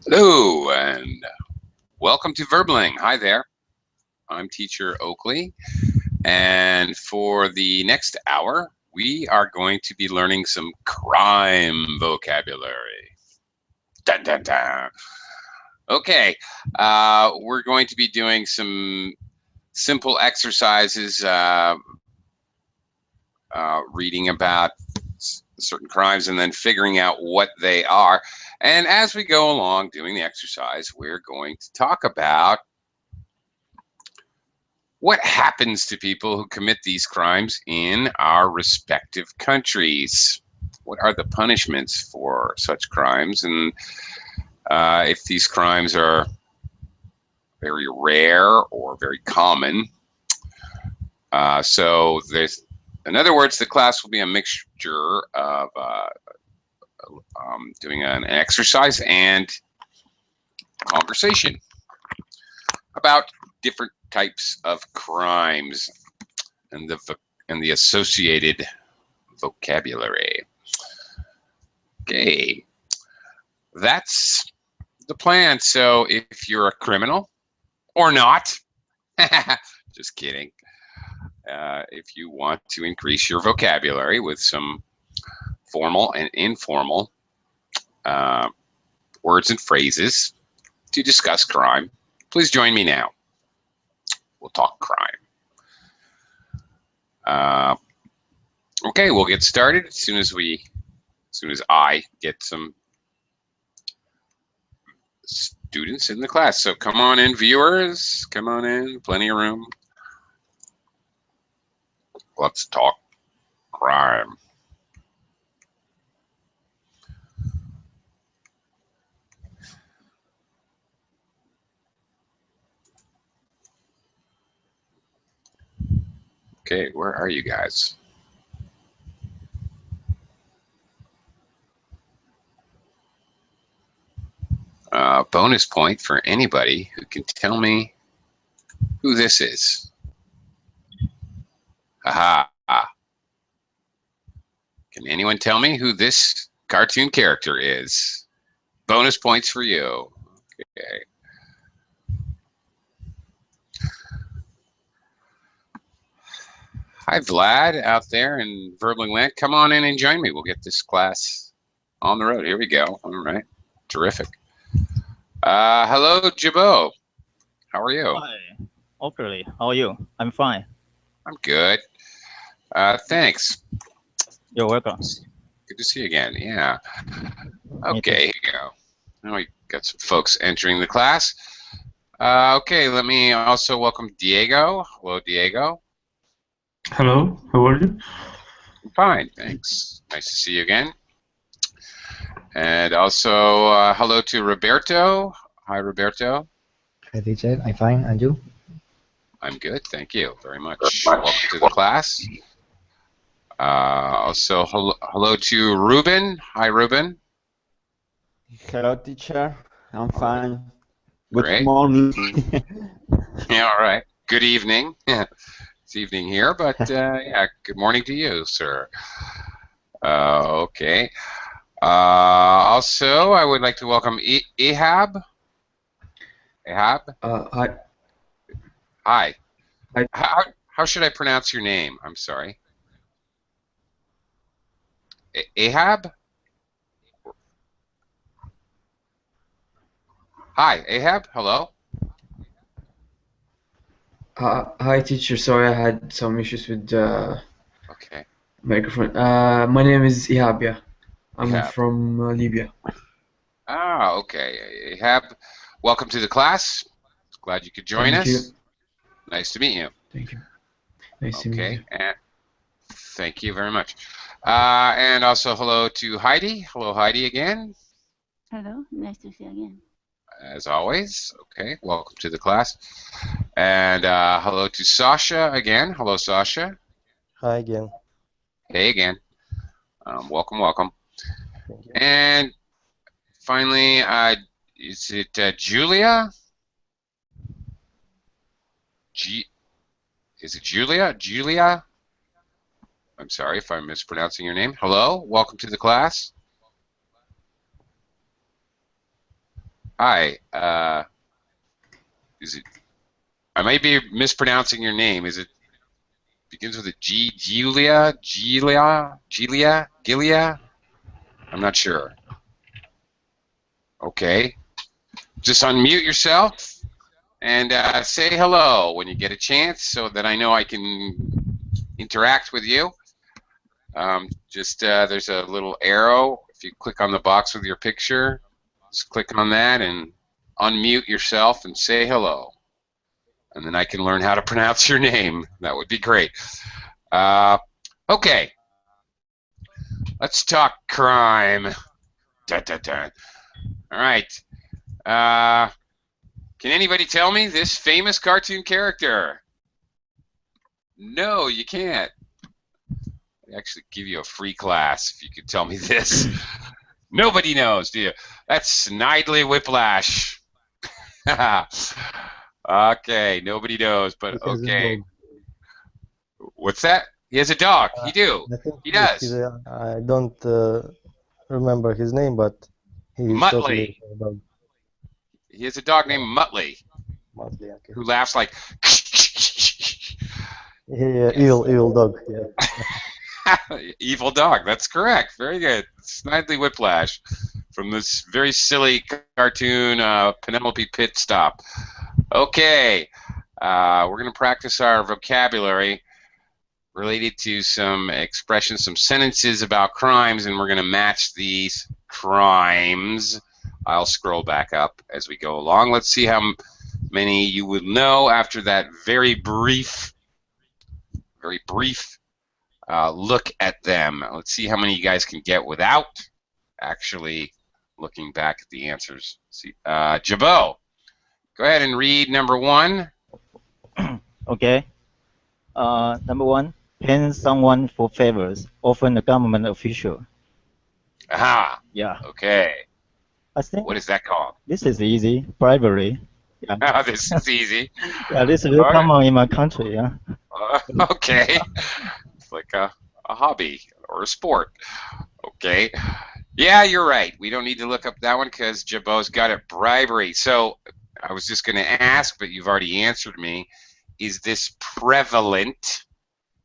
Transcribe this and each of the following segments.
Hello and welcome to Verbling. Hi there. I'm teacher Oakley, and for the next hour we are going to be learning some crime vocabulary. Dun, dun, dun. Okay, we're going to be doing some simple exercises, reading about certain crimes and then figuring out what they are. And as we go along doing the exercise, we're going to talk about what happens to people who commit these crimes in our respective countries. What are the punishments for such crimes? And if these crimes are very rare or very common. So there's, in other words, the class will be a mixture of doing an exercise and conversation about different types of crimes and the associated vocabulary. Okay, that's the plan. So if you're a criminal or not, just kidding. If you want to increase your vocabulary with some formal and informal words and phrases to discuss crime, please join me now. We'll talk crime. Okay, we'll get started as soon as I get some students in the class. So come on in, viewers. Come on in, plenty of room. Let's talk crime. Okay, where are you guys? Bonus point for anybody who can tell me who this is. Aha. Can anyone tell me who this cartoon character is? Bonus points for you. Okay. Hi, Vlad, out there in Verbling Land. Come on in and join me. We'll get this class on the road. Here we go. All right. Terrific. Hello, Jabo. How are you? Hi, Oakley. How are you? I'm fine. I'm good. Thanks. You're welcome. Good to see you again. Yeah. Okay, here you go. Now we got some folks entering the class. Okay, let me also welcome Diego. Hello, Diego. Hello, how are you? I'm fine, thanks. Nice to see you again. And also, hello to Roberto. Hi, Roberto. Hi, teacher. I'm fine. And you? I'm good, thank you very much. Welcome to the class. Also, hello to Ruben. Hi, Ruben. Hello, teacher. I'm fine. Good Great. morning. Yeah, all right. Good evening. It's evening here, but yeah, good morning to you, sir. Okay. Also, I would like to welcome Ehab. Ehab? Hi. Hi. Hi. How should I pronounce your name? I'm sorry. Ehab? Hi, Ehab. Hello. Hi, teacher. Sorry, I had some issues with the Okay. microphone. My name is Ihab. Yeah, I'm Ehab. from Libya. Ah, okay. Ehab, welcome to the class. Glad you could join Thank us. you. Nice to meet you. Thank you. Nice to meet Okay. you. And thank you very much. And also hello to Heidi. Hello, Heidi, again. Hello, nice to see you again. As always. Okay, welcome to the class. And hello to Sasha again. Hello, Sasha. Hi again. Hey again. Welcome, welcome. Thank you. And finally, is it Julia? Is it Julia? Julia? I'm sorry if I'm mispronouncing your name. Hello, welcome to the class. Hi. Is it? I might be mispronouncing your name. Is it? Begins with a G. Gilia? I'm not sure. Okay. Just unmute yourself and say hello when you get a chance, so that I know I can interact with you. There's a little arrow. If you click on the box with your picture, just click on that and unmute yourself and say hello. And then I can learn how to pronounce your name. That would be great. Okay. Let's talk crime. Dun, dun, dun. All right. Can anybody tell me this famous cartoon character? No, you can't. I'd actually give you a free class if you could tell me this. Nobody knows, do you? That's Snidely Whiplash. Okay, nobody knows, but He has a okay. dog. What's that? He has a dog. You do. I think He yes, does. I don't remember his name, but he's Muttley. totally a dog. He has a dog named Muttley Mostly, okay. who laughs like. Yeah, evil dog. Yeah. Evil dog. That's correct. Very good. Snidely Whiplash from this very silly cartoon, Penelope Pit Stop. Okay. We're going to practice our vocabulary related to some expressions, some sentences about crimes, and we're going to match these crimes. I'll scroll back up as we go along. Let's see how many you would know after that very brief look at them. Let's see how many you guys can get without actually looking back at the answers. See, Jabot, go ahead and read number one. Okay. Number one, paying someone for favors, often a government official. Aha. Yeah. Okay. I think What is that called? this is easy. Bribery. Yeah. This is easy. Yeah, this is very All right. common in my country. Yeah. Okay. It's like a hobby or a sport. Okay. Yeah, you're right. We don't need to look up that one because Jabot's got it. Bribery. So I was just going to ask, but you've already answered me. Is this prevalent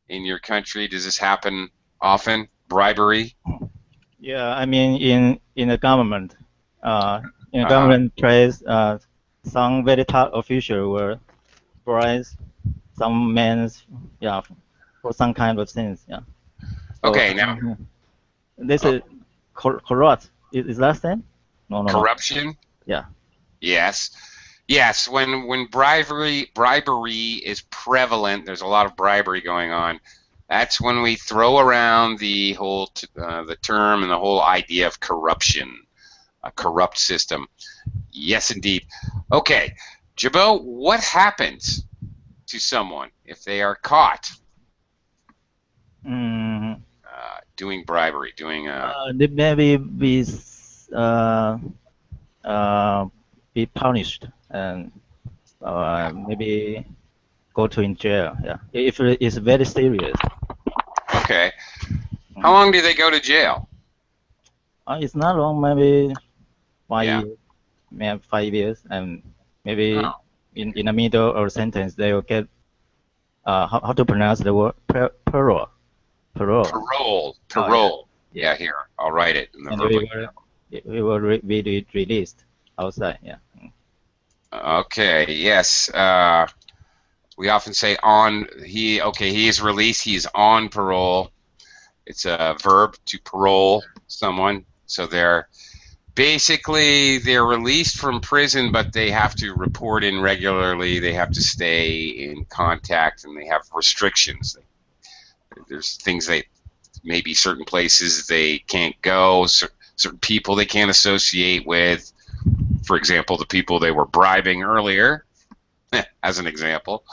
in your country? Does this happen often? Bribery? Yeah. I mean, in the government, in a government place, some very top official will bribe some men, yeah, for some kind of things. Yeah. So, Okay, now this is corrupt. Is that thing? No. corruption? Yeah. Yes. Yes, when bribery is prevalent, there's a lot of bribery going on. That's when we throw around the whole the term and the whole idea of corruption, a corrupt system. Yes, indeed. Okay, Jabot, what happens to someone if they are caught doing bribery, doing They maybe be punished and maybe go to in jail. Yeah, if it's very serious. Okay. How long do they go to jail? It's not long. Maybe 5 Yeah. years. Maybe 5 years, and maybe Oh. in the middle of sentence they will get how to pronounce the word parole. Parole. Yeah, here. I'll write it in the And verbal. we will be released outside. Yeah. Okay, yes. We often say he is released, he is on parole. It's a verb to parole someone. So they're released from prison, but they have to report in regularly, they have to stay in contact, and they have restrictions. There's things maybe certain places they can't go, certain people they can't associate with. For example, the people they were bribing earlier, as an example.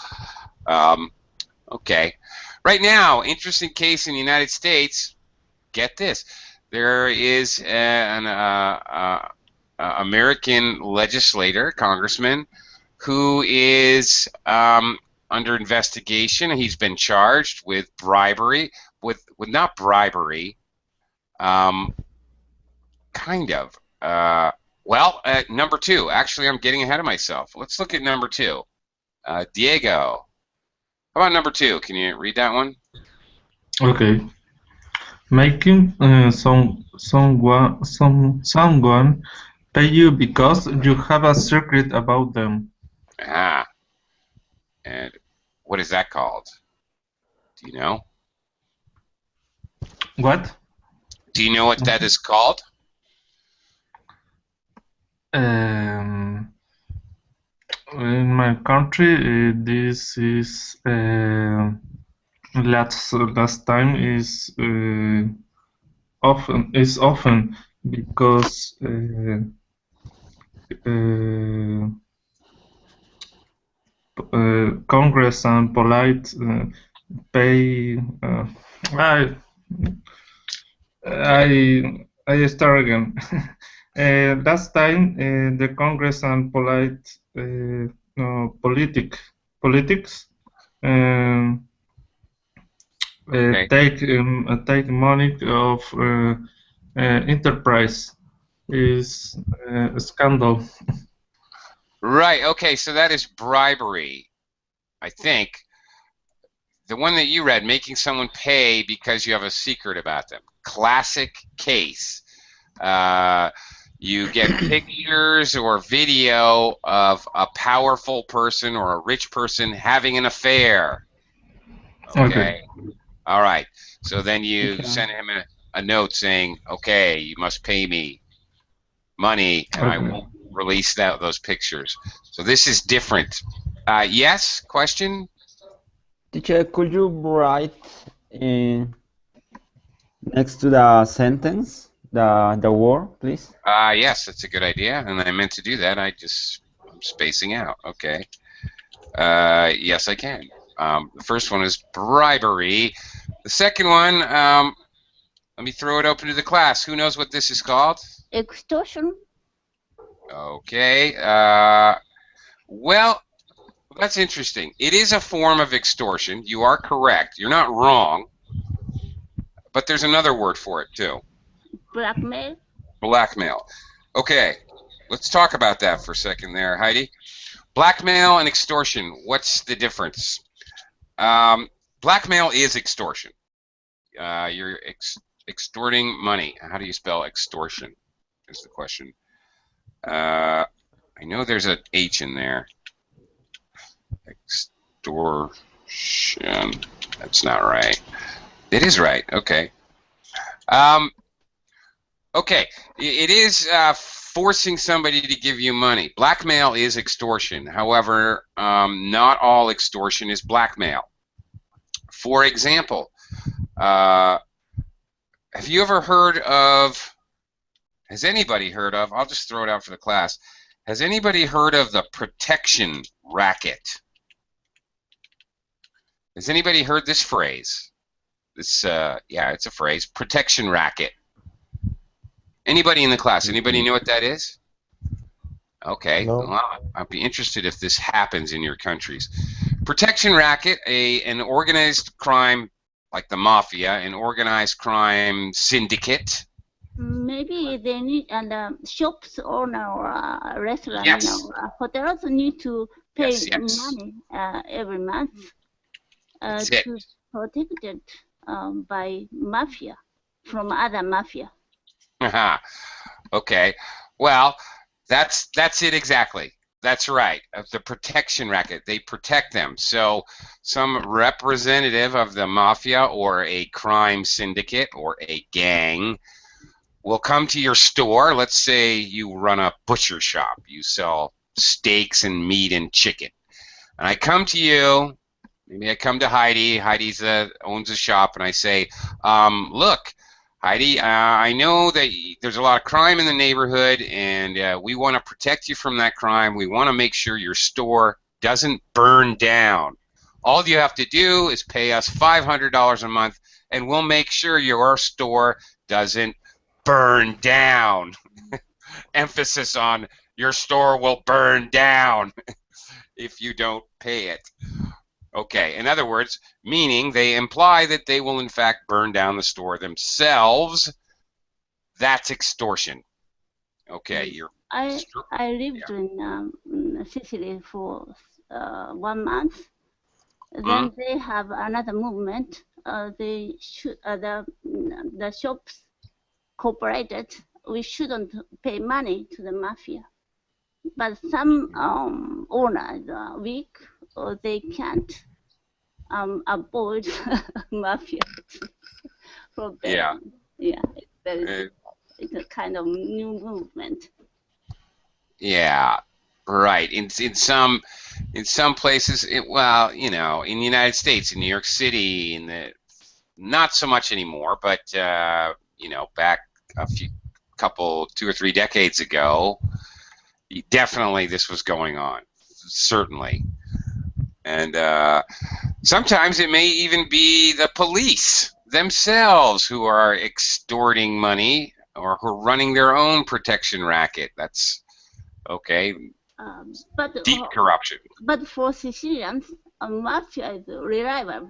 Okay. Right now, interesting case in the United States. Get this. There is an American legislator, congressman, who is under investigation. He's been charged with bribery, with not bribery, kind of. Well, number 2. Actually, I'm getting ahead of myself. Let's look at number 2. Diego. How about number 2? Can you read that one? Okay. Making someone pay you because you have a secret about them. Ah. And what is that called? Do you know? What? Do you know what that is called? In my country, this is last time is often because Congress and polite pay. I start again. Last time, the Congress and polite no, politics Okay. take money of enterprise is a scandal. Right. Okay. So that is bribery, I think. The one that you read, making someone pay because you have a secret about them. Classic case. You get pictures or video of a powerful person or a rich person having an affair. Okay. All right. So then you Okay. send him a note saying, okay, you must pay me money and I won't release those pictures. So this is different. Yes? Question? Teacher, could you write in next to the sentence the word, please? Yes, that's a good idea, and I meant to do that. I'm spacing out. Okay. Yes, I can. The first one is bribery. The second one, let me throw it open to the class. Who knows what this is called? Extortion. Okay. Well, that's interesting. It is a form of extortion. You are correct. You're not wrong. But there's another word for it, too. Blackmail. Blackmail. Okay. Let's talk about that for a second there, Heidi. Blackmail and extortion, what's the difference? Blackmail is extortion. You're extorting money. How do you spell extortion is the question. I know there's an H in there. Extortion. That's not right. It is right. Okay. Okay. It is forcing somebody to give you money. Blackmail is extortion. However, not all extortion is blackmail. For example, have you ever heard of, has anybody heard of, I'll just throw it out for the class, has anybody heard of the protection racket? Has anybody heard this phrase? This, yeah, it's a phrase, protection racket. Anybody in the class, anybody know what that is? Okay, No. well, I'd be interested if this happens in your countries. Protection racket, an organized crime, like the mafia, an organized crime syndicate. Maybe they need, and shops owner or restaurant Yes. or hotels need to pay Yes, yes. money every month That's it. to protected by mafia from other mafia. Haha. Okay. Well, that's it exactly. That's right. The protection racket. They protect them. So some representative of the mafia or a crime syndicate or a gang will come to your store. Let's say you run a butcher shop. You sell steaks and meat and chicken. And I come to you. Maybe I come to Heidi. Heidi's owns a shop, and I say, look, Heidi, I know that there's a lot of crime in the neighborhood, and we want to protect you from that crime. We want to make sure your store doesn't burn down. All you have to do is pay us $500 a month, and we'll make sure your store doesn't burn down. Emphasis on your store will burn down if you don't pay it. Okay, in other words, meaning they imply that they will in fact burn down the store themselves. That's extortion. Okay, you're I lived in Sicily for 1 month. Then they have another movement. They should the shops cooperated. We shouldn't pay money to the mafia, but some owners are weak or they can't avoid mafia from there. Yeah, it's a kind of new movement. Yeah, right. In some places, well, you know, in the United States, in New York City, not so much anymore, but you know, back a two or three decades ago, definitely this was going on, certainly. And sometimes it may even be the police themselves who are extorting money or who are running their own protection racket. That's okay. But deep corruption. But for Sicilians, mafia is more reliable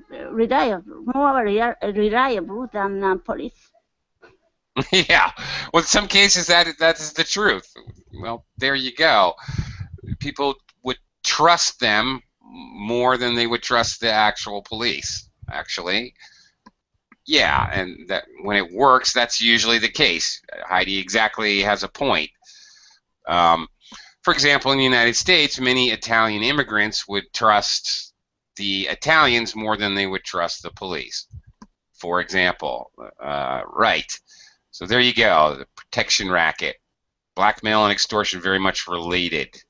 than police. Yeah. Well, in some cases that is the truth. Well, there you go. People would trust them more than they would trust the actual police, actually. Yeah, and that when it works, that's usually the case. Heidi exactly has a point. For example, in the United States, many Italian immigrants would trust the Italians more than they would trust the police, for example. Right. So there you go, the protection racket. Blackmail and extortion very much related.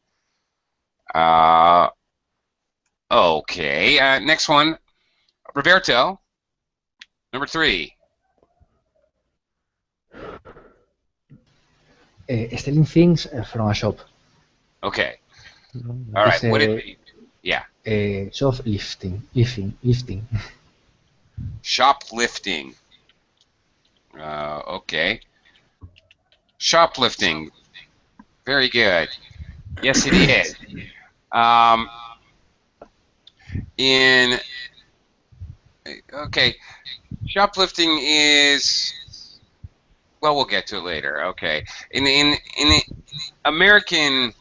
Okay, next one. Roberto, number 3. Stealing things from a shop. Okay. All right. What is it? Yeah. Shoplifting. Lifting. Shoplifting. Okay. Shoplifting. Very good. Yes, it is. Okay. Shoplifting is. Well, we'll get to it later. Okay. In American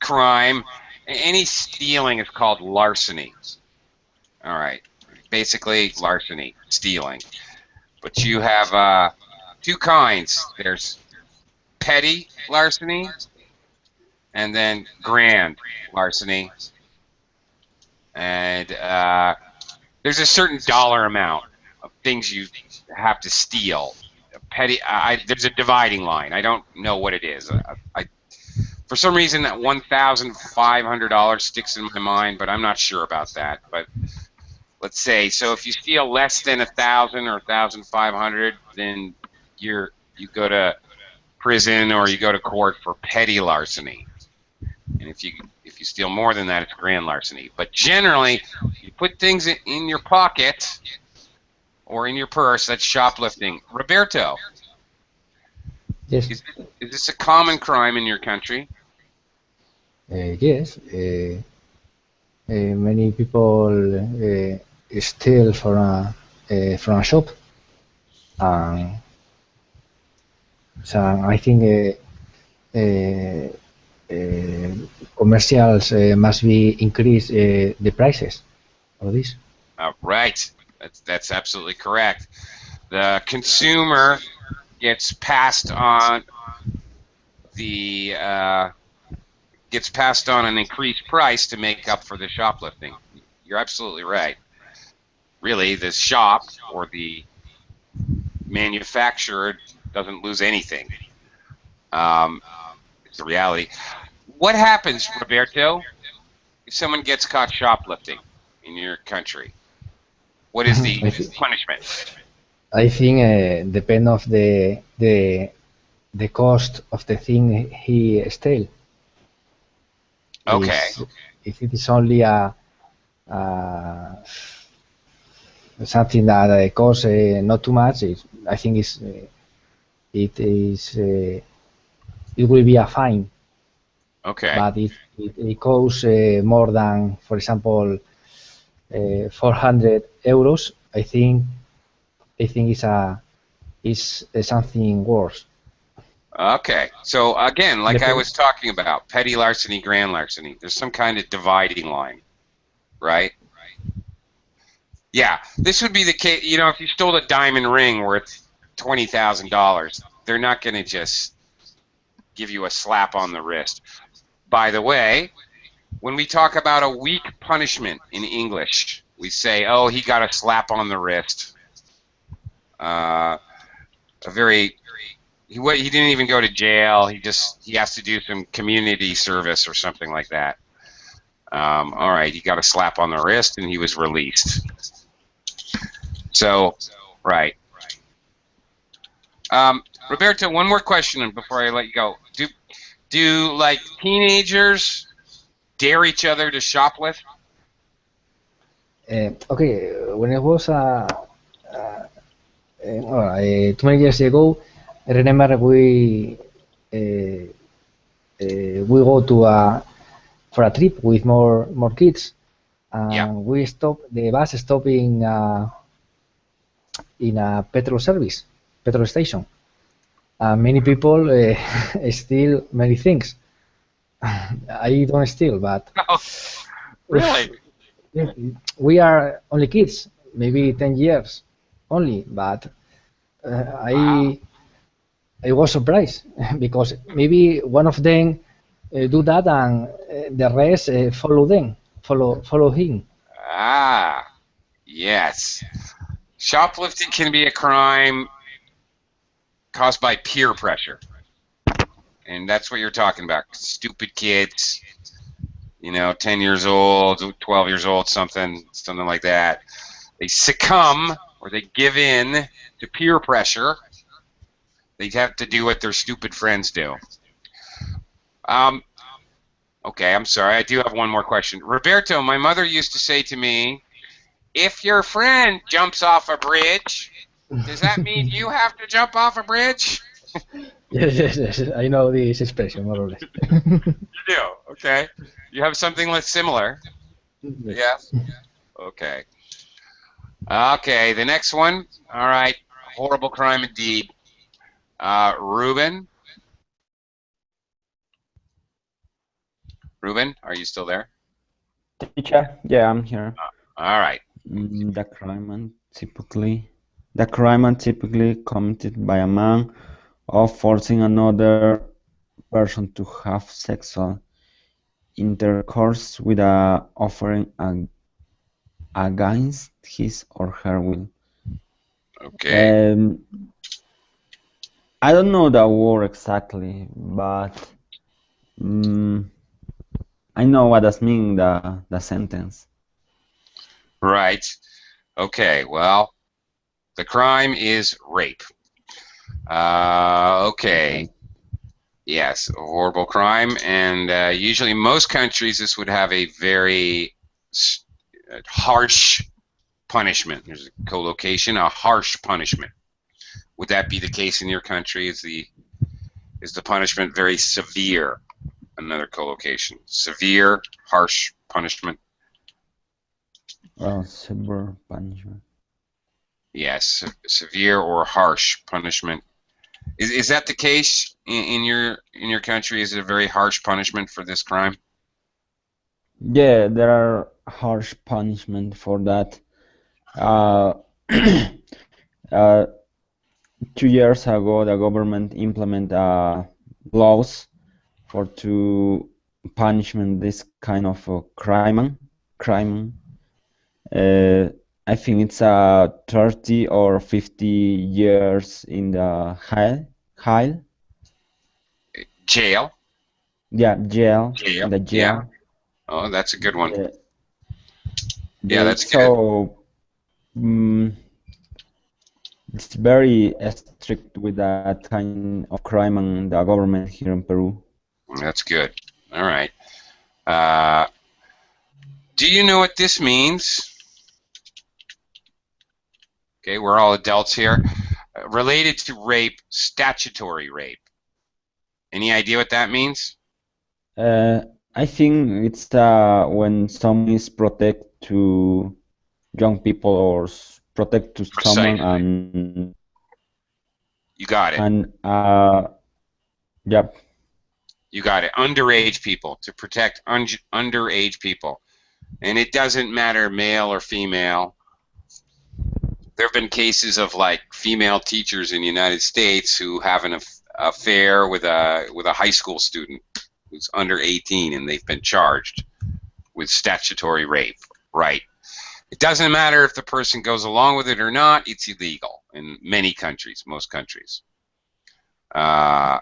crime, any stealing is called larceny. All right. Basically, larceny, stealing. But you have two kinds. There's petty larceny and then grand larceny. And there's a certain dollar amount of things you have to steal. Petty. There's a dividing line. I don't know what it is. For some reason, that $1,500 sticks in my mind, but I'm not sure about that. But let's say, so if you steal less than 1,000 or 1,500, then you go to prison or you go to court for petty larceny. And if you steal more than that, it's grand larceny. But generally, you put things in your pocket or in your purse, that's shoplifting. Roberto, Yes. Is this a common crime in your country? Yes. Many people steal from a shop. So I think commercials must be increase the prices of this. Right. That's absolutely correct. The consumer gets passed on an increased price to make up for the shoplifting. You're absolutely right. Really, the shop or the manufacturer doesn't lose anything. It's the reality. What happens, Roberto, if someone gets caught shoplifting in your country? What is the punishment? I think depend of the cost of the thing he stole. Okay. If it is only something that costs not too much, I think it will be a fine. Okay. But if it costs more than, for example, 400 euros, I think it's something worse. Okay, so again, like I Depend- was talking about, petty larceny, grand larceny, there's some kind of dividing line, right? Yeah, this would be the case, you know, if you stole a diamond ring worth $20,000, they're not going to just give you a slap on the wrist. By the way, when we talk about a weak punishment in English, we say, oh, he got a slap on the wrist. He didn't even go to jail. He has to do some community service or something like that. All right, he got a slap on the wrist and he was released. So, right. Roberto, one more question before I let you go. Do like teenagers dare each other to shoplift? Okay, when I was too many years ago, I remember we go to for a trip with more kids. Yeah. We stopped. The bus stopped in a petrol station. Many people steal many things. I don't steal, but Oh, really? we are only kids, maybe 10 years only, but Wow. I was surprised because maybe one of them do that and the rest follow him. Ah, yes. Shoplifting can be a crime caused by peer pressure. And that's what you're talking about. Stupid kids, you know, 10 years old, 12 years old, something like that. They succumb or they give in to peer pressure. They have to do what their stupid friends do. Okay, I'm sorry. I do have one more question. Roberto, my mother used to say to me, if your friend jumps off a bridge, does that mean you have to jump off a bridge? Yes. I know this expression more or less. You do, okay. You have something similar. Yes. Okay. Okay, the next one. All right. Horrible crime indeed. Ruben, are you still there? Teacher, yeah, I'm here. All right. The crime typically committed by a man of forcing another person to have sexual intercourse with a offering against his or her will. Okay. I don't know the word exactly, but I know what does mean the sentence. Right. Okay. Well, the crime is rape. Okay. Yes, a horrible crime, and usually in most countries this would have a very harsh punishment. There's a co-location, a harsh punishment. Would that be the case in your country? Is the punishment very severe? Another co-location. Severe, harsh punishment. Severe punishment. Yes, severe or harsh punishment. Is that the case in your country? Is it a very harsh punishment for this crime? Yeah, there are harsh punishment for that. 2 years ago, the government implement laws to punishment this kind of crime. I think it's 30 or 50 years in the jail. Jail. Yeah, jail. Jail. In the jail. Yeah. Oh, that's a good one. Yeah, that's so it's very strict with that kind of crime and the government here in Peru. That's good. All right. Do you know what this means? Okay, we're all adults here. Related to rape, statutory rape. Any idea what that means? I think it's when someone is protect to young people or protect to someone Precisely. and You got it. and Yep. You got it. Underage people, to protect underage people. And it doesn't matter male or female. There have been cases of like female teachers in the United States who have an affair with a high school student who's under 18, and they've been charged with statutory rape. Right. It doesn't matter if the person goes along with it or not. It's illegal in many countries, most countries. Yeah.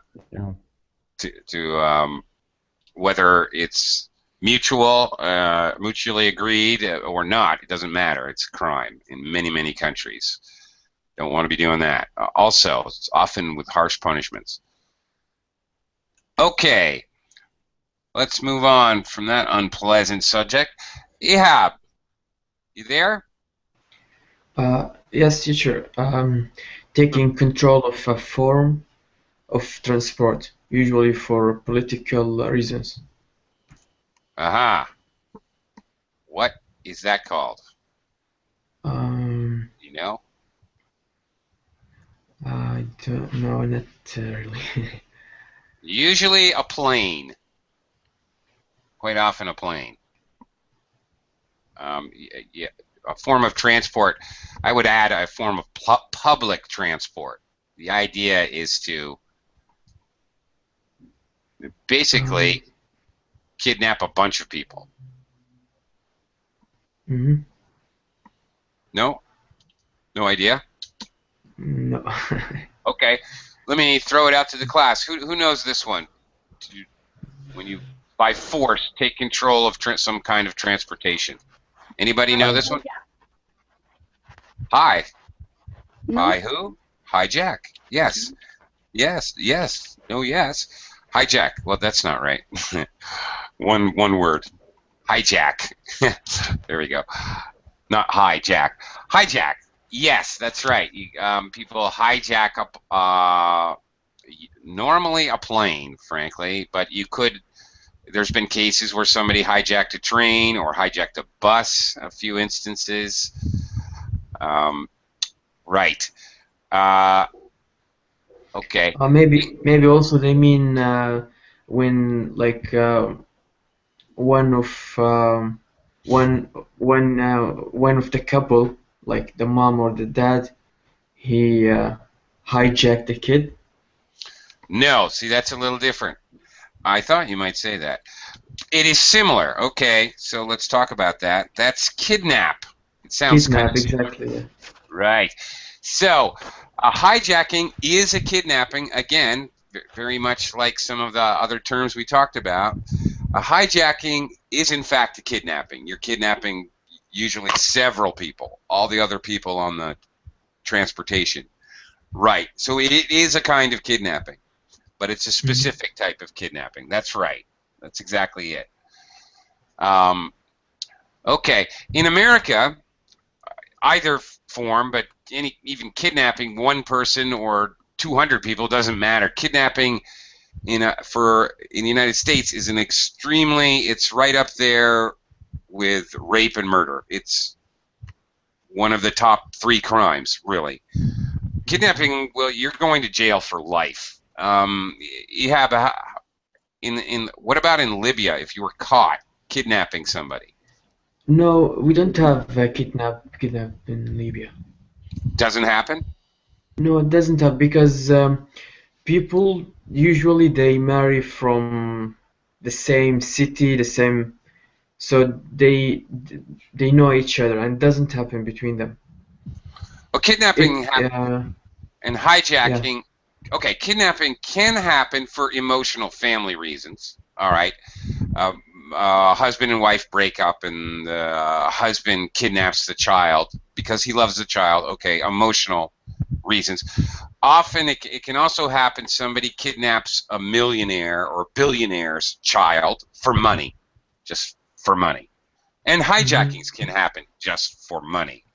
Whether it's mutually agreed or not, it doesn't matter. It's a crime in many, many countries. Don't want to be doing that. Also, it's often with harsh punishments. Okay, let's move on from that unpleasant subject. Ihab, you there? Yes, teacher. Taking control of a form of transport, usually for political reasons. Aha. What is that called? You know? I don't know, not really. Usually a plane. Quite often a plane. Yeah, a form of transport. I would add a form of public transport. The idea is to basically kidnap a bunch of people. Mm-hmm. No? No idea? No. Okay. Let me throw it out to the class. Who knows this one? When you, by force, take control of some kind of transportation. Anybody know this one? Hi. No? Hi who? Hijack. Yes. Yes. Yes. No, yes. Hijack. Well, that's not right. One word. Hijack. There we go. Not hijack. Hijack. Yes, that's right. People hijack up normally a plane, frankly, but you could. There's been cases where somebody hijacked a train or hijacked a bus. A few instances. Right. Okay. Maybe also they mean when like one of the couple, like the mom or the dad, he hijacked the kid. No, see, that's a little different. I thought you might say that. It is similar. Okay, so let's talk about that. That's kidnap. It sounds Kidnap, kind of exactly. Yeah. right. So, a hijacking is a kidnapping. Again, very much like some of the other terms we talked about. A hijacking is in fact a kidnapping. You're kidnapping usually several people, all the other people on the transportation. Right. So it is a kind of kidnapping, but it's a specific type of kidnapping. That's right. That's exactly it. Okay. In America, either form, but even kidnapping one person or 200 people doesn't matter. Kidnapping in the United States is it's right up there with rape and murder. It's one of the top 3 crimes, really. Kidnapping, well, you're going to jail for life. You have what about in Libya if you were caught kidnapping somebody? No, we don't have kidnap in Libya. Doesn't happen? No, it doesn't have, because people usually they marry from the same city, so they know each other, and it doesn't happen between them. Well, kidnapping and Yeah. hijacking. Okay, kidnapping can happen for emotional family reasons. All right. Husband and wife break up, and the husband kidnaps the child because he loves the child. Okay, emotional reasons. Often it can also happen somebody kidnaps a millionaire or billionaire's child for money, just for money. And hijackings can happen just for money.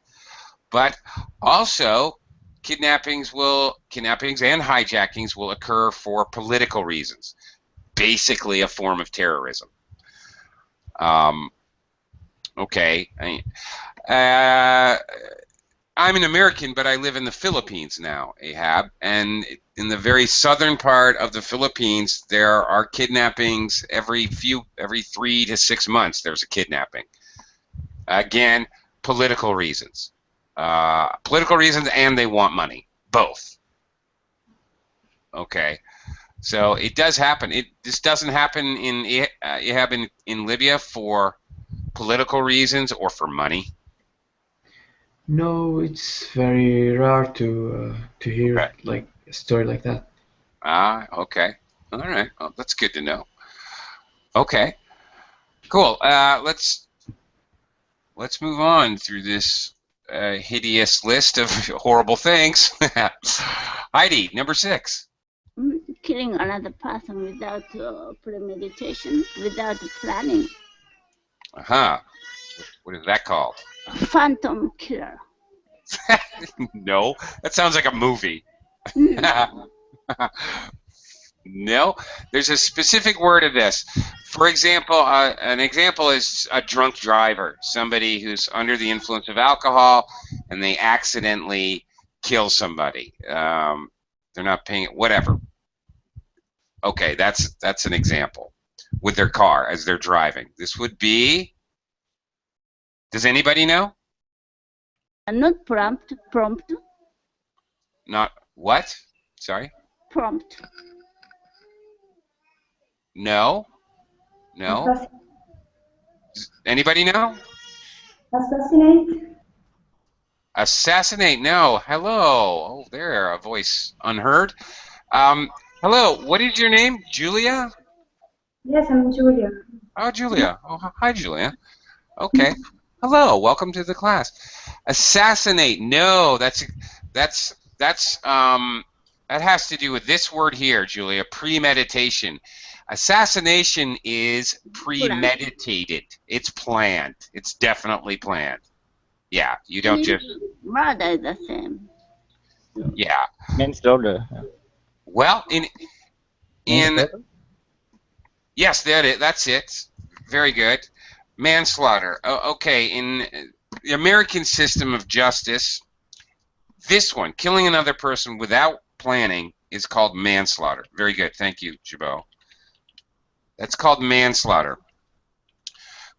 But also kidnappings and hijackings will occur for political reasons. Basically a form of terrorism. Okay. I'm an American, but I live in the Philippines now, Ahab, and in the very southern part of the Philippines, there are kidnappings every 3 to 6 months. There's a kidnapping. Again, political reasons, and they want money, both. Okay, so it does happen. This doesn't happen in Libya for political reasons or for money. No, it's very rare to hear Okay. like a story like that. Okay. All right. Well, that's good to know. Okay. Cool. Let's move on through this hideous list of horrible things. Heidi, number 6. Killing another person without premeditation, without planning. What is that called? Phantom killer. No, that sounds like a movie. No, there's a specific word of this. For example, an example is a drunk driver, somebody who's under the influence of alcohol and they accidentally kill somebody. They're not paying it, whatever. Okay, that's an example with their car as they're driving. This would be, does anybody know? Not prompt. Not what? Sorry? Prompt. No? No? Does anybody know? Assassinate. Assassinate, no. Hello. Oh, there, a voice unheard. Hello, what is your name? Julia? Yes, I'm Julia. Oh, Julia. Oh, hi, Julia. Okay. Hello, welcome to the class. Assassinate, no, that has to do with this word here, Julia, premeditation. Assassination is premeditated. It's planned. It's definitely planned. Yeah, you don't just... Murder is the same. Yeah. Manslaughter. Well, in Manslaughter? yes, that's it. Very good. Manslaughter. Okay, in the American system of justice, this one, killing another person without planning, is called manslaughter. Very good. Thank you, Jabot. That's called manslaughter.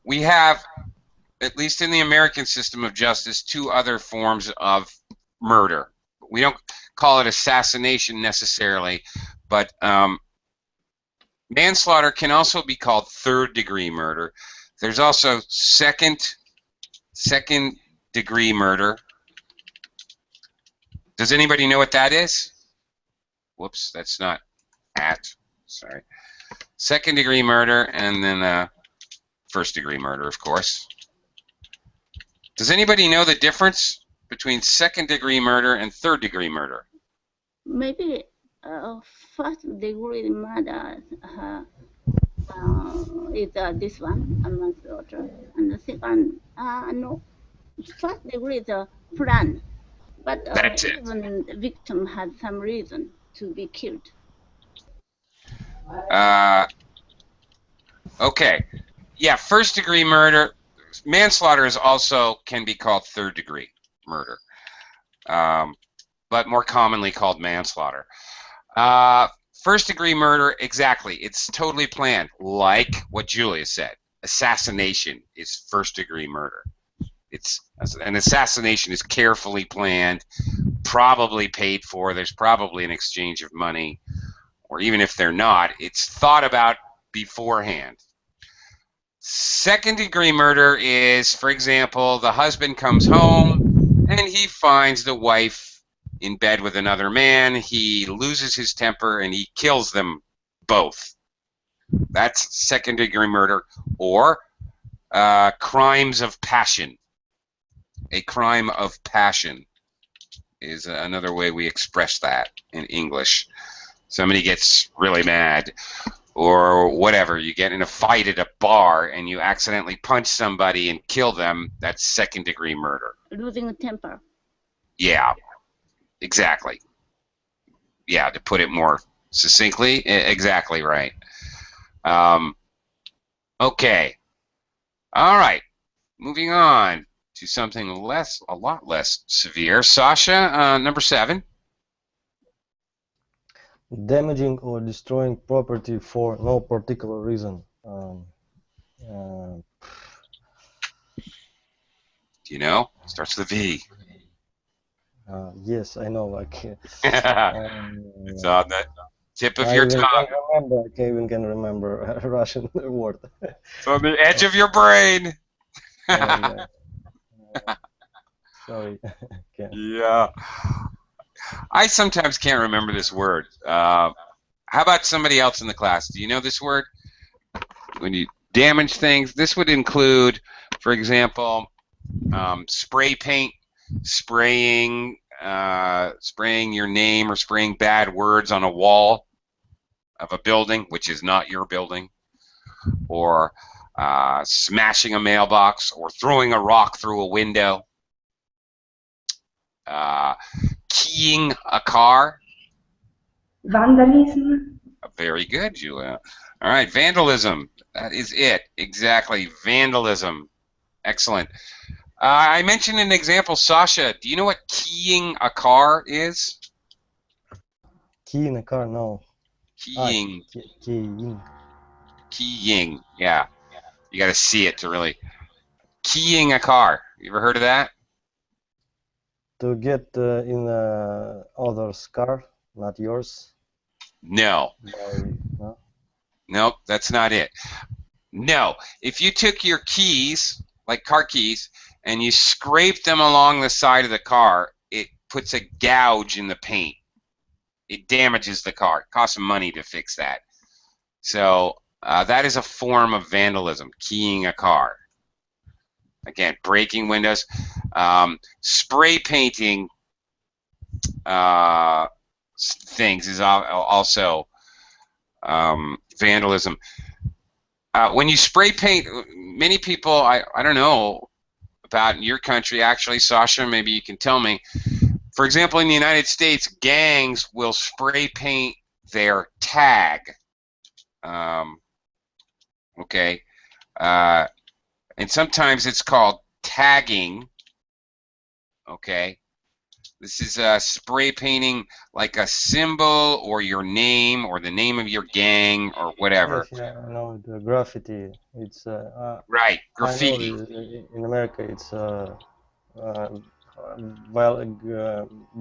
We have, at least in the American system of justice, 2 other forms of murder. We don't call it assassination necessarily, but manslaughter can also be called third-degree murder. There's also second-degree murder. Does anybody know what that is? Whoops, that's not at. Sorry. Second-degree murder, and then first-degree murder, of course. Does anybody know the difference between second-degree murder and third-degree murder? Maybe first-degree murder is this one, manslaughter, and the second, no, first-degree is a plan, but That's it. even the victim had some reason to be killed. Okay. Yeah, first-degree murder. Manslaughter is also can be called third-degree murder, but more commonly called manslaughter. First-degree murder, exactly. It's totally planned, like what Julia said. Assassination is first-degree murder. An assassination is carefully planned, probably paid for. There's probably an exchange of money, or even if they're not, it's thought about beforehand. Second-degree murder is, for example, the husband comes home and he finds the wife in bed with another man. He loses his temper and he kills them both. That's second-degree murder, or crimes of passion. A crime of passion is another way we express that in English. Somebody gets really mad, or whatever, you get in a fight at a bar and you accidentally punch somebody and kill them. That's second-degree murder. Losing a temper. Yeah, exactly. Yeah, to put it more succinctly, exactly right. Okay. All right. Moving on. to something a lot less severe. Sasha, number 7. Damaging or destroying property for no particular reason. Do you know? Starts with a V. Yes, I know. Like It's on the tip of I your even tongue. can remember. I even can remember a Russian word. It's on the edge of your brain. Yeah. Sorry. Yeah. I sometimes can't remember this word. How about somebody else in the class? Do you know this word? When you damage things, this would include, for example, spray paint, spraying your name or spraying bad words on a wall of a building, which is not your building, or smashing a mailbox, or throwing a rock through a window, keying a car. Vandalism. Very good, Julia. All right, vandalism. That is it. Exactly, vandalism. Excellent. I mentioned an example, Sasha. Do you know what keying a car is? Key in a car, no. Keying. Keying. Keying. Yeah. You got to see it to really. Keying a car. You ever heard of that? To get in other's car, not yours. No. No? Nope, that's not it. No. If you took your keys, like car keys, and you scraped them along the side of the car, it puts a gouge in the paint. It damages the car. It costs money to fix that. So that is a form of vandalism, keying a car. Again, breaking windows. Spray painting things is also vandalism. When you spray paint, many people, I don't know about in your country, actually, Sasha, maybe you can tell me. For example, in the United States, gangs will spray paint their tag. Okay. And sometimes it's called tagging. Okay. This is spray painting like a symbol or your name or the name of your gang or whatever. Yes, yeah, I know the graffiti. It's right, I graffiti. know in America it's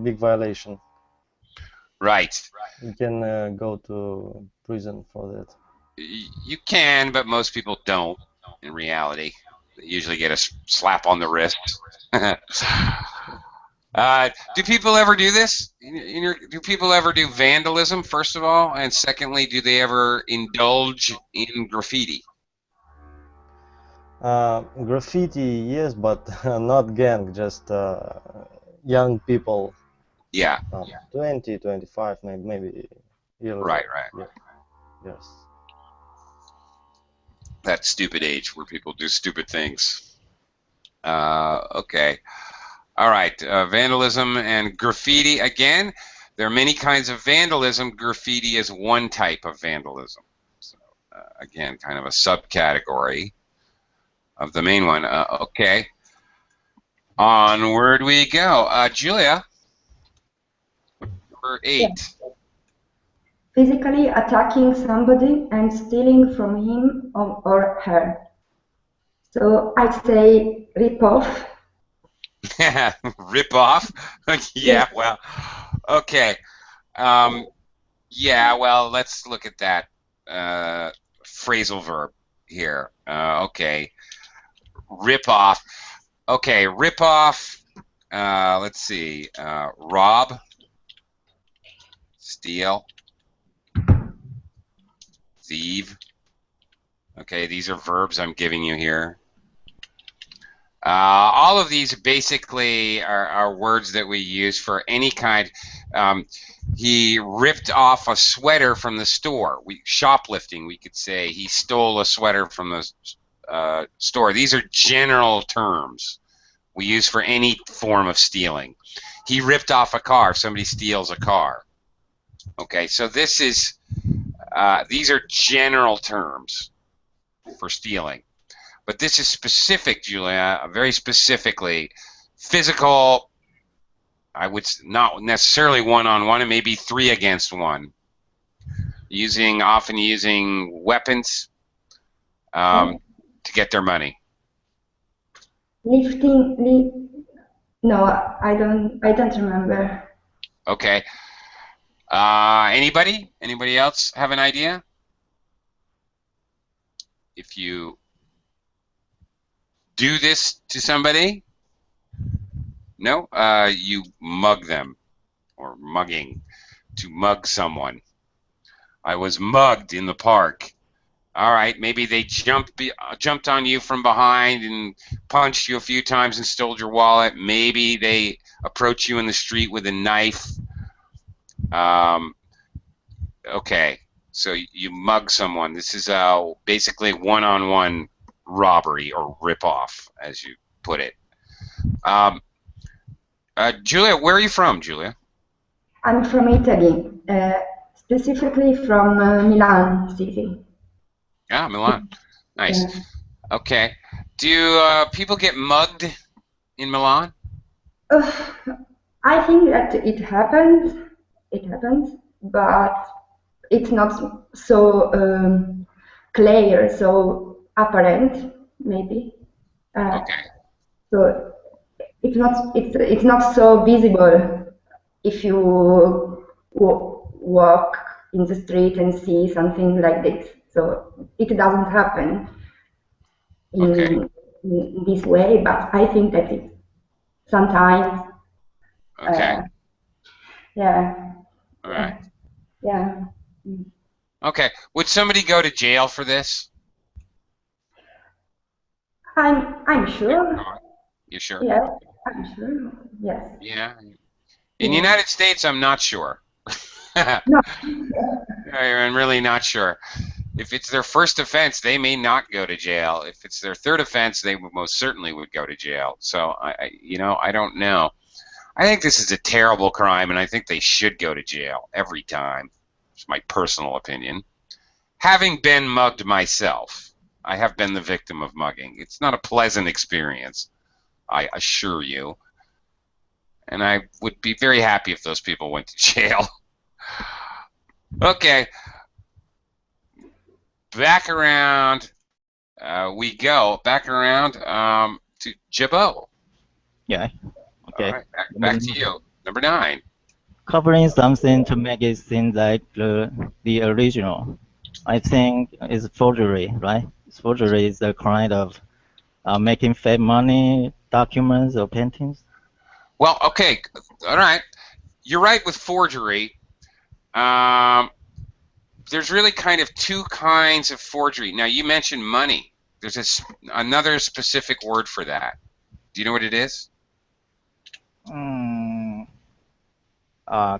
big violation. Right. You can go to prison for that. You can, but most people don't. In reality, they usually get a slap on the wrist. Do people ever do this? Do people ever do vandalism, first of all? And secondly, do they ever indulge in graffiti? Graffiti, yes, but not gang, just young people. Yeah. 20, 25, maybe. Right. Yeah. Yes. That stupid age where people do stupid things. Okay. All right, vandalism and graffiti. Again, there are many kinds of vandalism. Graffiti is one type of vandalism. So, again, kind of a subcategory of the main one. Okay. Onward we go. Julia, number 8. Yeah. Physically attacking somebody and stealing from him or her. So I'd say ripoff. Rip off? Yeah, well, okay. Yeah, well, let's look at that phrasal verb here. Okay. Rip off. Okay, rip off. Let's see. Rob. Steal. Thieve. Okay, these are verbs I'm giving you here. All of these basically are words that we use for any kind. He ripped off a sweater from the store. Shoplifting, we could say. He stole a sweater from the store. These are general terms we use for any form of stealing. He ripped off a car if somebody steals a car. Okay, so this is these are general terms for stealing. But this is specific, Julia, very specifically. Physical, I would not necessarily one-on-one, it may be 3 against 1. Often using weapons to get their money. No, I don't remember. Okay. Anybody else have an idea? If you do this to somebody, no, you mug them, or mugging, to mug someone. I was mugged in the park. All right, maybe they jumped on you from behind and punched you a few times and stole your wallet. Maybe they approach you in the street with a knife. Okay, so you mug someone. This is basically one-on-one robbery or rip-off, as you put it. Julia, where are you from, Julia? I'm from Italy, specifically from Milan city. Ah, Milan. Nice. Yeah. Okay. Do people get mugged in Milan? I think that it happens, but it's not so clear, so apparent, maybe. Okay. So it's not so visible if you walk in the street and see something like this. So it doesn't happen in this way, but I think that it sometimes. Okay. Yeah. All right. Yeah. Okay. Would somebody go to jail for this? I'm sure. You sure? Yes, I'm sure. Yes. Yeah. In the United States, I'm not sure. No. I'm really not sure. If it's their first offense, they may not go to jail. If it's their third offense, they most certainly would go to jail. So I don't know. I think this is a terrible crime, and I think they should go to jail every time. It's my personal opinion. Having been mugged myself, I have been the victim of mugging. It's not a pleasant experience, I assure you. And I would be very happy if those people went to jail. Okay. Back around we go. Back around to Jabot. Yeah. Okay. All right, back to you. Number 9. Covering something to make it seem like the original, I think, is forgery, right? Forgery is the kind of making fake money, documents, or paintings. Well, okay, all right. You're right with forgery. There's really kind of 2 kinds of forgery. Now, you mentioned money. There's another specific word for that. Do you know what it is?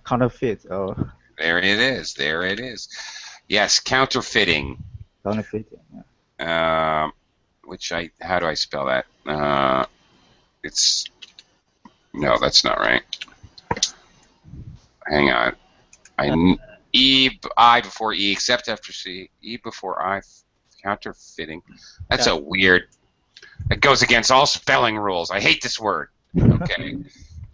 Counterfeit or There it is. There it is. Yes, counterfeiting. counterfeiting. Yeah. How do I spell that? No, that's not right. Hang on. I before E, except after C. E before I, counterfeiting. That's a weird. It goes against all spelling rules. I hate this word. Okay.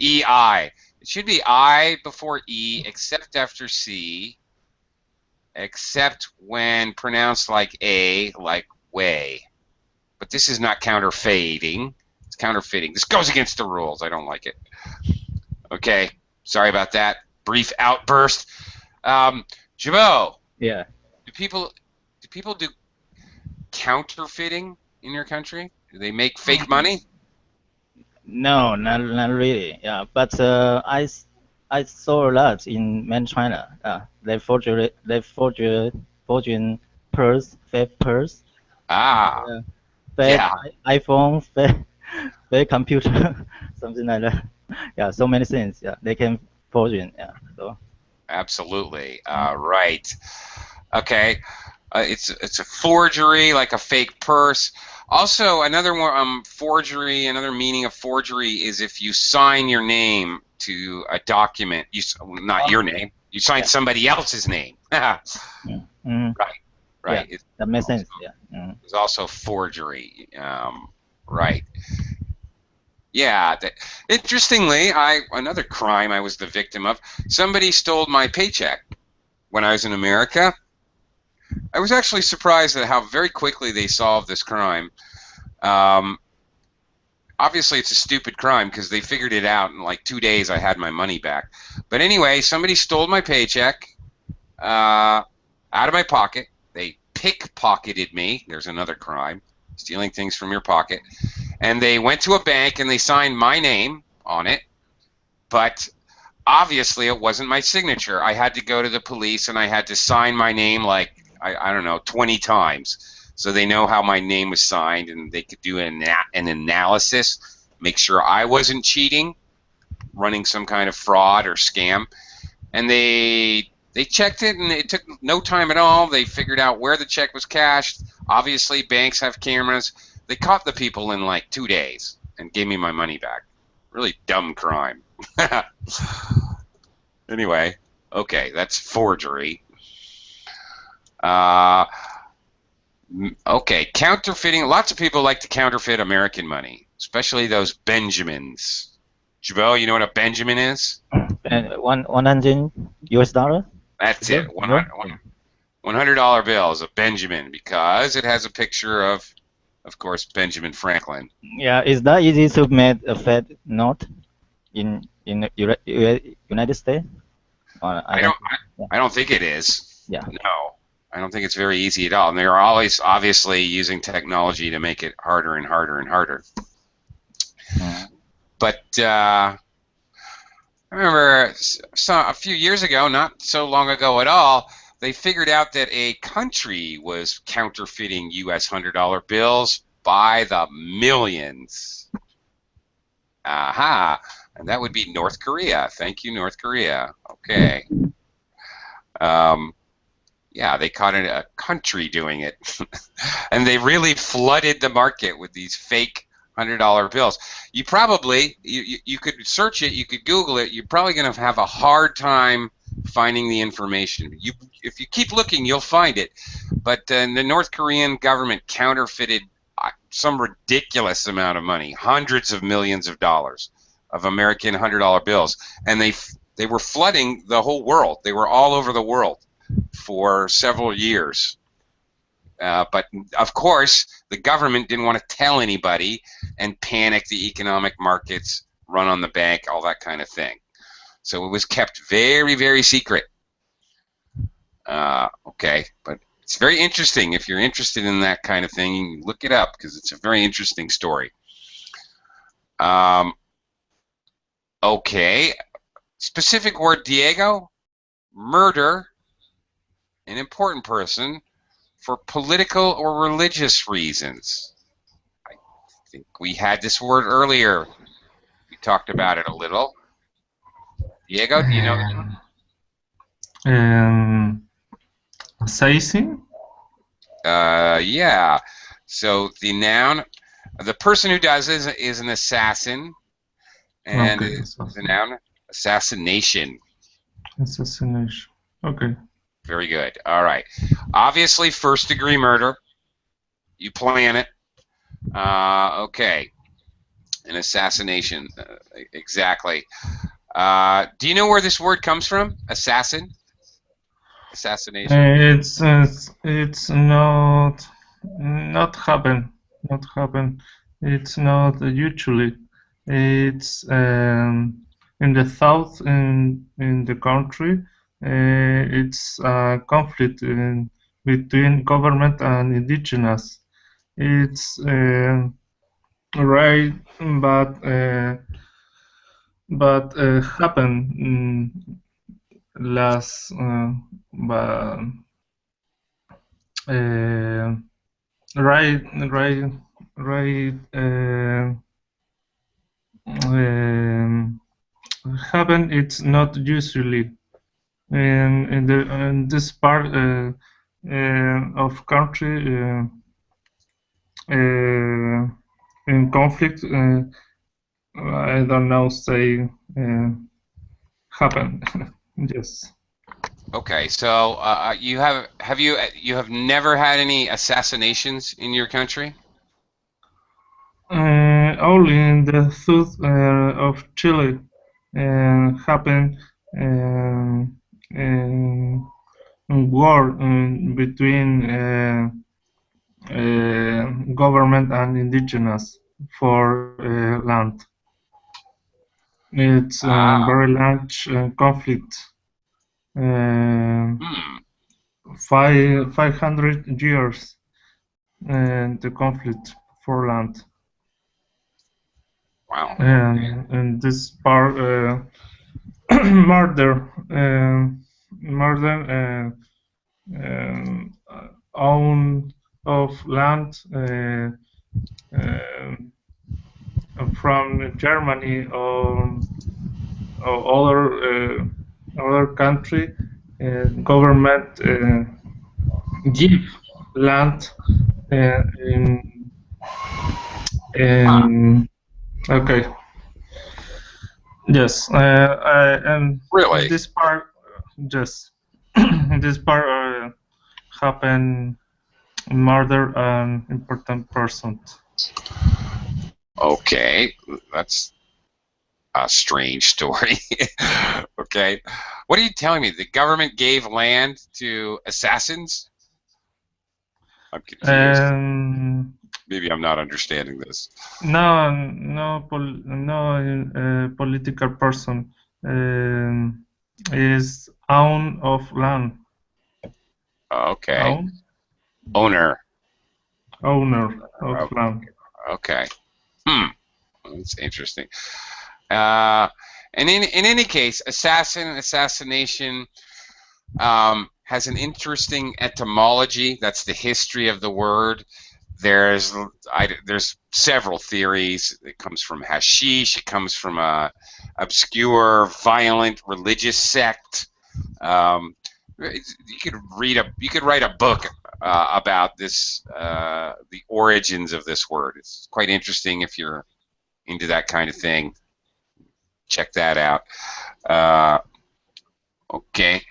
E-I. It should be I before E, except after C, except when pronounced like A, like way. But this is not counterfeiting. It's counterfeiting. This goes against the rules. I don't like it. Okay. Sorry about that. Brief outburst. Jabot. Yeah. Do people do counterfeiting in your country? Do they make fake money? No, not really. Yeah, but I saw a lot in mainland China. They forging purse, fake purse. Ah. Fake Yeah. iPhone, fake computer, something like that. Yeah, so many things. Yeah, they can forging. Yeah, so. Absolutely. Right. Okay. It's a forgery, like a fake purse. Also, another forgery. Another meaning of forgery is if you sign your name to a document. Not your name. You sign somebody else's name. Right. right? Yeah, that makes sense. Yeah. There's also forgery, right? Yeah. Interestingly, another crime I was the victim of. Somebody stole my paycheck when I was in America. I was actually surprised at how very quickly they solved this crime. Obviously, it's a stupid crime because they figured it out in like 2 days. I had my money back. But anyway, somebody stole my paycheck out of my pocket. They pickpocketed me. There's another crime, stealing things from your pocket. And they went to a bank and they signed my name on it. But obviously, it wasn't my signature. I had to go to the police and I had to sign my name like, I don't know, 20 times. So they know how my name was signed, and they could do an analysis, make sure I wasn't cheating, running some kind of fraud or scam. And they checked it, and it took no time at all. They figured out where the check was cashed. Obviously, banks have cameras. They caught the people in like 2 days and gave me my money back. Really dumb crime. Anyway, okay, that's forgery. Okay, counterfeiting. Lots of people like to counterfeit American money, especially those Benjamins. Jabel, you know what a Benjamin is? And 100 US dollar. That's it. $100 bill is a Benjamin because it has a picture of course, Benjamin Franklin. Yeah, is that easy to make a Fed note in United States? I don't think it is. Yeah. No, I don't think it's very easy at all. And they're always obviously using technology to make it harder and harder and harder. But I remember a few years ago, not so long ago at all, they figured out that a country was counterfeiting U.S. $100 bills by the millions. Aha. And that would be North Korea. Thank you, North Korea. Okay. Yeah, they caught a country doing it. And they really flooded the market with these fake $100 bills. You probably, you could search it, you could Google it, you're probably going to have a hard time finding the information. If you keep looking, you'll find it. But the North Korean government counterfeited some ridiculous amount of money, hundreds of millions of dollars of American $100 bills. And they were flooding the whole world. They were all over the world for several years. But of course, the government didn't want to tell anybody and panic the economic markets, run on the bank, all that kind of thing. So it was kept very, very secret. Okay, but it's very interesting. If you're interested in that kind of thing, you can look it up because it's a very interesting story. Okay, specific word, Diego, murder an important person for political or religious reasons. I think we had this word earlier. We talked about it a little. Diego, do you know? Assassin? Yeah. So the noun, the person who does it is an assassin, and Okay, the noun, assassination. Assassination. Okay. Very good. All right. Obviously, first-degree murder. You plan it. Okay. An assassination. Exactly. Do you know where this word comes from? Assassin? Assassination? It's not happen. Not happen. It's not usually. It's in the south in the country. It's a conflict between government and indigenous. It's right, but happened last, but right, happen. It's not usually. In this part of country in conflict, I don't know, say happen. Yes. Okay, so you have never had any assassinations in your country? Only in the south of Chile happened war between government and indigenous for land. It's a Ah, very large conflict. Uh, hmm. 500 years the conflict for land. Wow. And this part murder murder own of land from Germany or other country government give land in Huh. in okay. Yes, and Really? this part, just this part happened murder an important person. Okay, that's a strange story. Okay, what are you telling me? The government gave land to assassins? I'm confused. And Maybe I'm not understanding this. no political person is own of land, Okay, own owner. owner of Oh, land. okay. Hmm. That's interesting. Uh, and in any case, assassination has an interesting etymology. That's the history of the word. There's several theories. It comes from hashish. It comes from a obscure, violent religious sect. You could write a book about this, the origins of this word. It's quite interesting if you're into that kind of thing. Check that out. Uh, okay,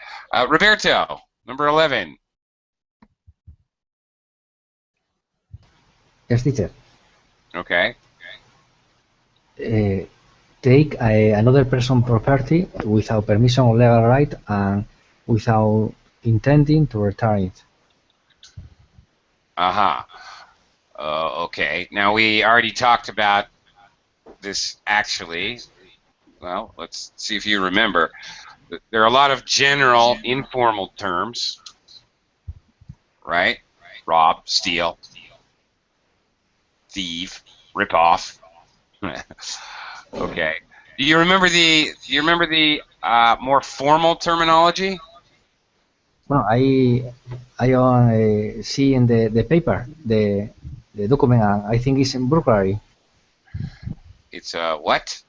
Roberto, number 11. Yes, teacher. Okay. Take another person's property without permission or legal right and without intending to return it. Aha. Okay. Now we already talked about this actually. Well, let's see if you remember. There are a lot of general informal terms, right? Rob, steal, thieve, rip off. Okay. Do you remember the more formal terminology? Well, I see in the paper the document, and I think it's in burglary. It's what?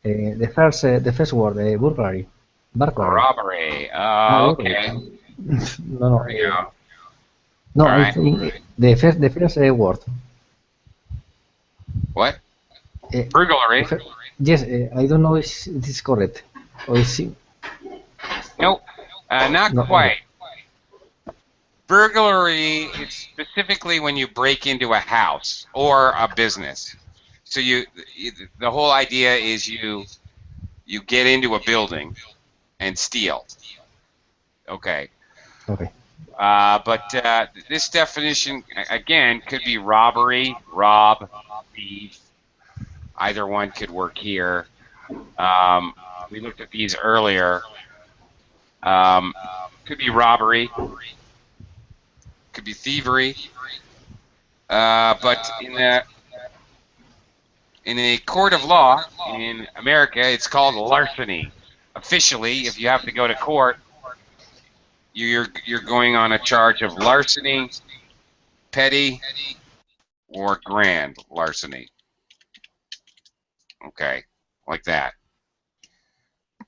The first word, burglary. Burglary. Robbery. Robbery. Okay. No, no, There we go. no. All I right. think the first word. What? Uh, Burglary. yes, I don't know if it is correct. Or is it, Nope. Not no, okay. quite. Burglary is specifically when you break into a house or a business. So the whole idea is you get into a building and steal. Okay. Okay. But this definition again could be robbery, rob, thief. Either one could work here. We looked at these earlier. Could be robbery, could be thievery. But in a court of law in America, it's called larceny. Officially, if you have to go to court, you're going on a charge of larceny, petty, or grand larceny. Okay, like that.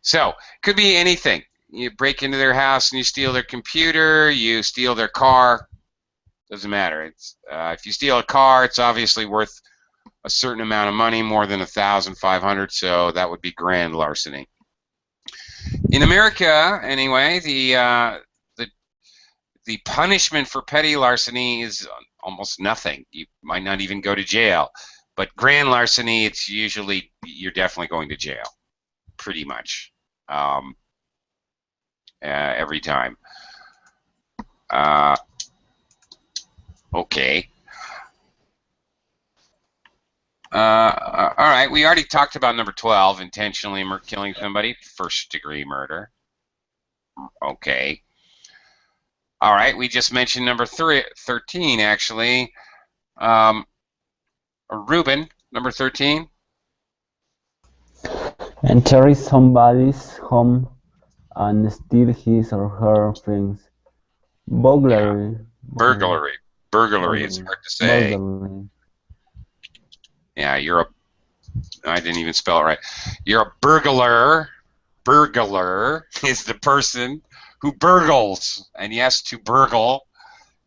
So, could be anything. You break into their house and you steal their computer, you steal their car. Doesn't matter. It's if you steal a car, it's obviously worth a certain amount of money, more than 1,500. So that would be grand larceny. In America, anyway, the punishment for petty larceny is almost nothing. You might not even go to jail. But grand larceny, it's usually, you're definitely going to jail, pretty much, every time. Okay. All right, we already talked about number 12, intentionally killing somebody, first-degree murder. Okay. All right, we just mentioned number 13, actually. Ruben, number 13. Enter somebody's home and steal his or her things. Burglary. Yeah. Burglary. Burglary. It's hard to say. Burglary. Yeah, I didn't even spell it right. You're a burglar. Burglar is the person who burgles. And yes, to burgle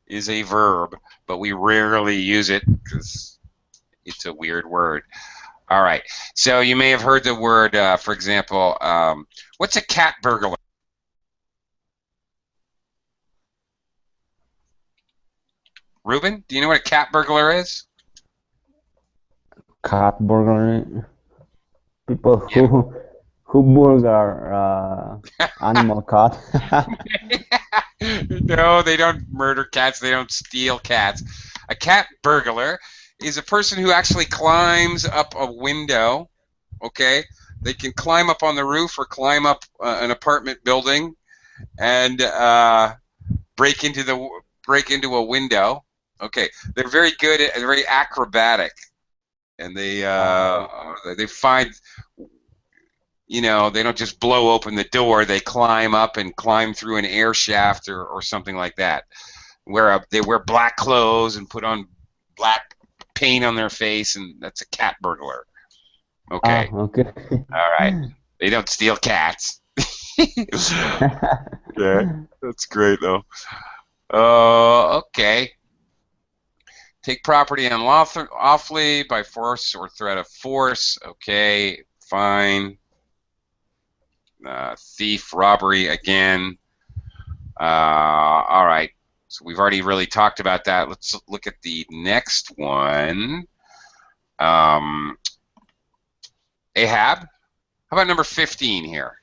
is a verb, but we rarely use it because it's a weird word. All right. So you may have heard the word, for example, what's a cat burglar? Ruben, do you know what a cat burglar is? Cat burglary. People who burgle animal cat. No, they don't murder cats. They don't steal cats. A cat burglar is a person who actually climbs up a window. Okay, they can climb up on the roof or climb up an apartment building and break into a window. Okay, they're very good at, very acrobatic, and they find, you know, they don't just blow open the door. They climb up and climb through an air shaft or something like that. They wear black clothes and put on black paint on their face, and that's a cat burglar. Okay. Okay. All right. They don't steal cats. Yeah, that's great though. Okay. Take property unlawfully by force or threat of force. Okay, fine. Thief, robbery again. All right. So we've already really talked about that. Let's look at the next one. Ahab. How about number 15 here?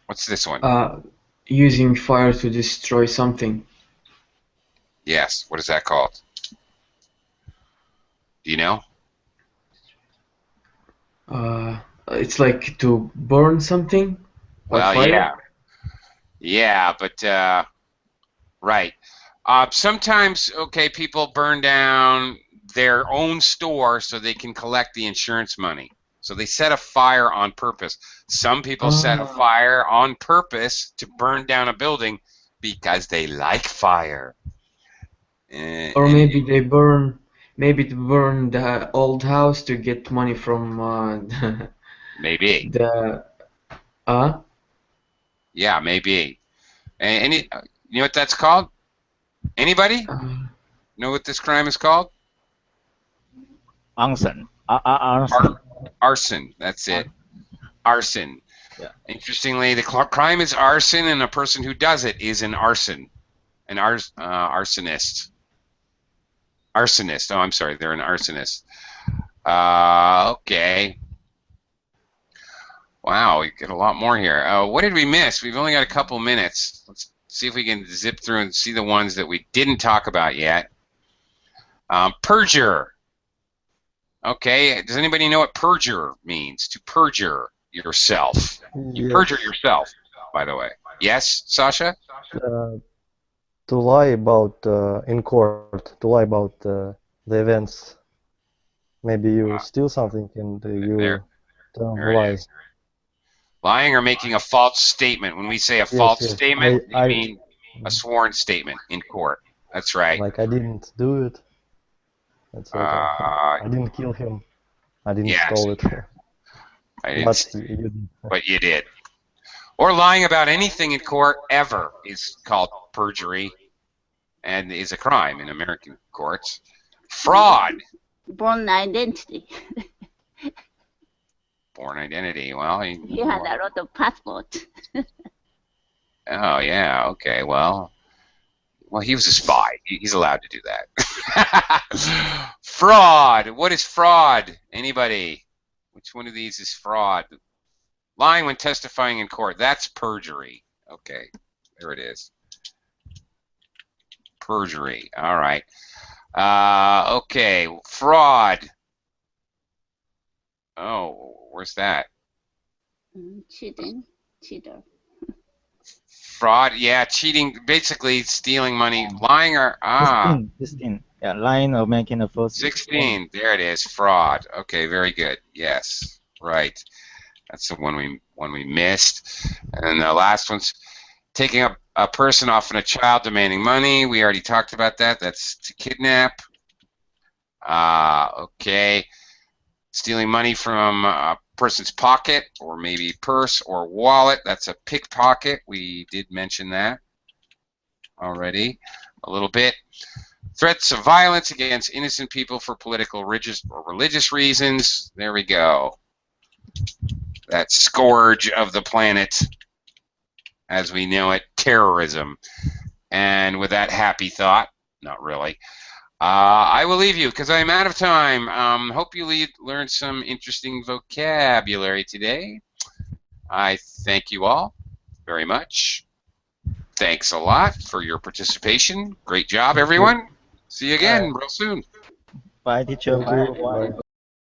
What's this one? Using fire to destroy something. Yes. What is that called? Do you know? It's like to burn something. Well, fire? yeah. Yeah, but right. Sometimes, okay, people burn down their own store so they can collect the insurance money. So they set a fire on purpose. Some people set a fire on purpose to burn down a building because they like fire. Or maybe they burn, maybe to burn the old house to get money from maybe. Yeah, maybe. And you know what that's called? Anybody? Know what this crime is called? Arson. Arson. Arson. That's it. Arson. Yeah. Interestingly, the crime is arson, and a person who does it is an arsonist. Arsonist. Oh, I'm sorry. They're an arsonist. Okay. Wow, we get a lot more here. What did we miss? We've only got a couple minutes. Let's see if we can zip through and see the ones that we didn't talk about yet. Perjure. Okay, does anybody know what perjure means? To perjure yourself. You perjure yourself, by the way. Yes, Sasha? To lie about in court, to lie about the events. Maybe you steal something and you tell lies. Lying or making a false statement. When we say a false statement, we mean a sworn statement in court. That's right. Like I didn't do it. That's I didn't kill him. I didn't steal it. But you did. Or lying about anything in court ever is called perjury and is a crime in American courts. Fraud. Born identity. Born identity. Well, He had a lot of passport. oh yeah. Okay. Well, he was a spy. He's allowed to do that. Fraud. What is fraud? Anybody? Which one of these is fraud? Lying when testifying in court. That's perjury. Okay. There it is. Perjury. All right. Okay. Fraud. Oh, where's that? Cheating. Cheater. Fraud. Yeah, cheating. Basically, stealing money. Lying or 16. Yeah, lying or making a false. 16. There it is. Fraud. Okay, very good. Yes. Right. That's the one we missed. And the last one's taking a person off and a child demanding money. We already talked about that. That's to kidnap. Okay. Stealing money from a person's pocket or maybe purse or wallet. That's a pickpocket. We did mention that already a little bit. Threats of violence against innocent people for political or religious reasons. There we go. That scourge of the planet as we know it, terrorism. And with that happy thought, not really, I will leave you because I'm out of time. Hope you learned some interesting vocabulary today. I thank you all very much. Thanks a lot for your participation. Great job, everyone. See you again real soon. Bye, teacher. Thank you. Bye.